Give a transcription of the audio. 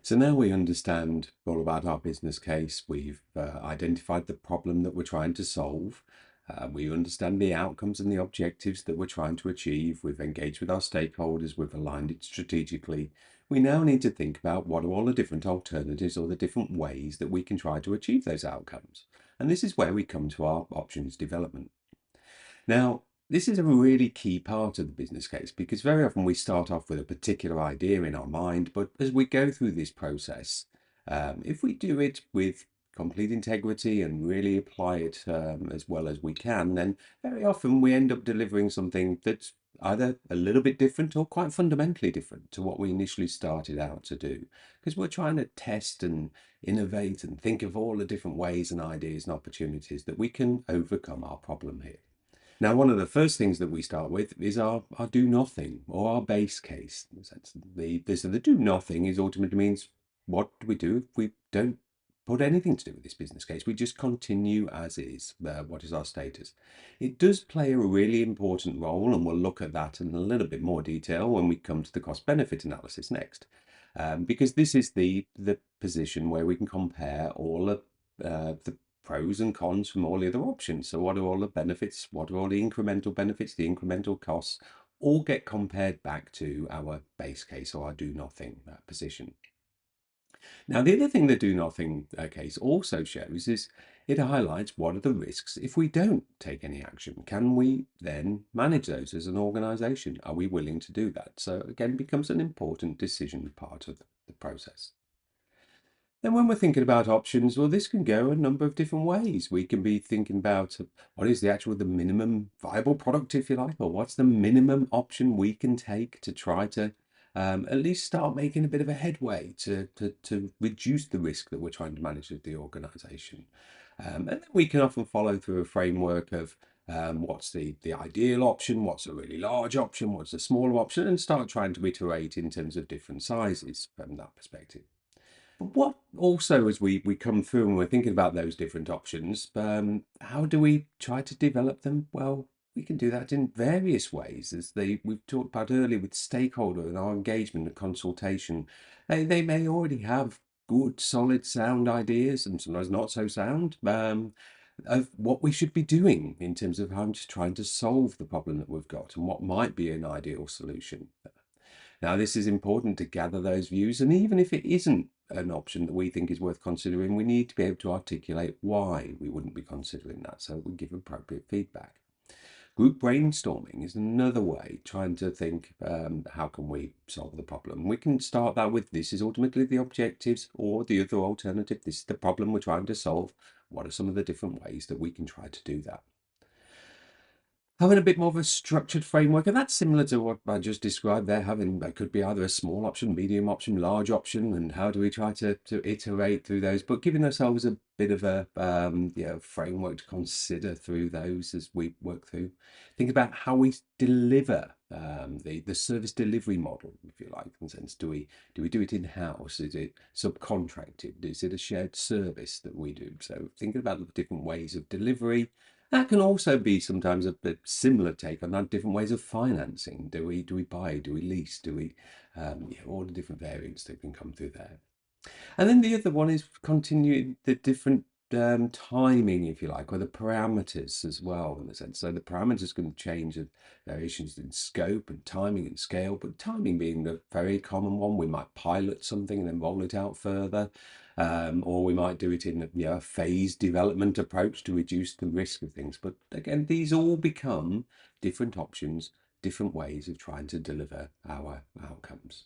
So now we understand all about our business case. We've identified the problem that we're trying to solve. We understand the outcomes and the objectives that we're trying to achieve. We've engaged with our stakeholders. We've aligned it strategically. We now need to think about what are all the different alternatives or the different ways that we can try to achieve those outcomes. And this is where we come to our options development. Now, this is a really key part of the business case because very often we start off with a particular idea in our mind, but as we go through this process, if we do it with complete integrity and really apply it as well as we can, then very often we end up delivering something that's either a little bit different or quite fundamentally different to what we initially started out to do. Because we're trying to test and innovate and think of all the different ways and ideas and opportunities that we can overcome our problem here. Now, one of the first things that we start with is our do nothing or our base case. In the sense that the do nothing is ultimately means what do we do if we don't put anything to do with this business case? We just continue as is. What is our status? It does play a really important role, and we'll look at that in a little bit more detail when we come to the cost benefit analysis next. Because this is the position where we can compare all of the pros and cons from all the other options. So what are all the benefits? What are all the incremental benefits, the incremental costs, all get compared back to our base case or our do nothing position. Now, the other thing the do nothing case also shows is it highlights what are the risks if we don't take any action. Can we then manage those as an organization? Are we willing to do that? So again, becomes an important decision part of the process. Then when we're thinking about options, well, this can go a number of different ways. We can be thinking about what is the minimum viable product, if you like, or what's the minimum option we can take to try to at least start making a bit of a headway to reduce the risk that we're trying to manage with the organization. And then we can often follow through a framework of what's the ideal option, what's a really large option, what's a smaller option, and start trying to iterate in terms of different sizes from that perspective. But what also, as we come through and we're thinking about those different options, how do we try to develop them? Well, we can do that in various ways, as we've talked about earlier with stakeholder and our engagement and consultation. They may already have good, solid, sound ideas, and sometimes not so sound, of what we should be doing in terms of how to trying to solve the problem that we've got and what might be an ideal solution. Now, this is important to gather those views, and even if it isn't an option that we think is worth considering, we need to be able to articulate why we wouldn't be considering that so we give appropriate feedback. Group brainstorming is another way, trying to think how can we solve the problem. We can start that with this is ultimately the objectives, or the other alternative, this is the problem we're trying to solve. What are some of the different ways that we can try to do that? Having a bit more of a structured framework, and that's similar to what I just described there. Having that could be either a small option, medium option, large option, and how do we try to iterate through those, but giving ourselves a bit of a framework to consider through those as we work through. Think about how we deliver the service delivery model, if you like, in the sense do we do it in house? Is it subcontracted? Is it a shared service that we do? So thinking about the different ways of delivery. That can also be sometimes a bit similar take on that, different ways of financing. Do we buy? Do we lease? Do we, all the different variants that can come through there. And then the other one is continuing the different timing, if you like, or the parameters as well, in a sense. So the parameters can change with variations in scope and timing and scale, but timing being the very common one. We might pilot something and then roll it out further. Or we might do it in a phased development approach to reduce the risk of things. But again, these all become different options, different ways of trying to deliver our outcomes.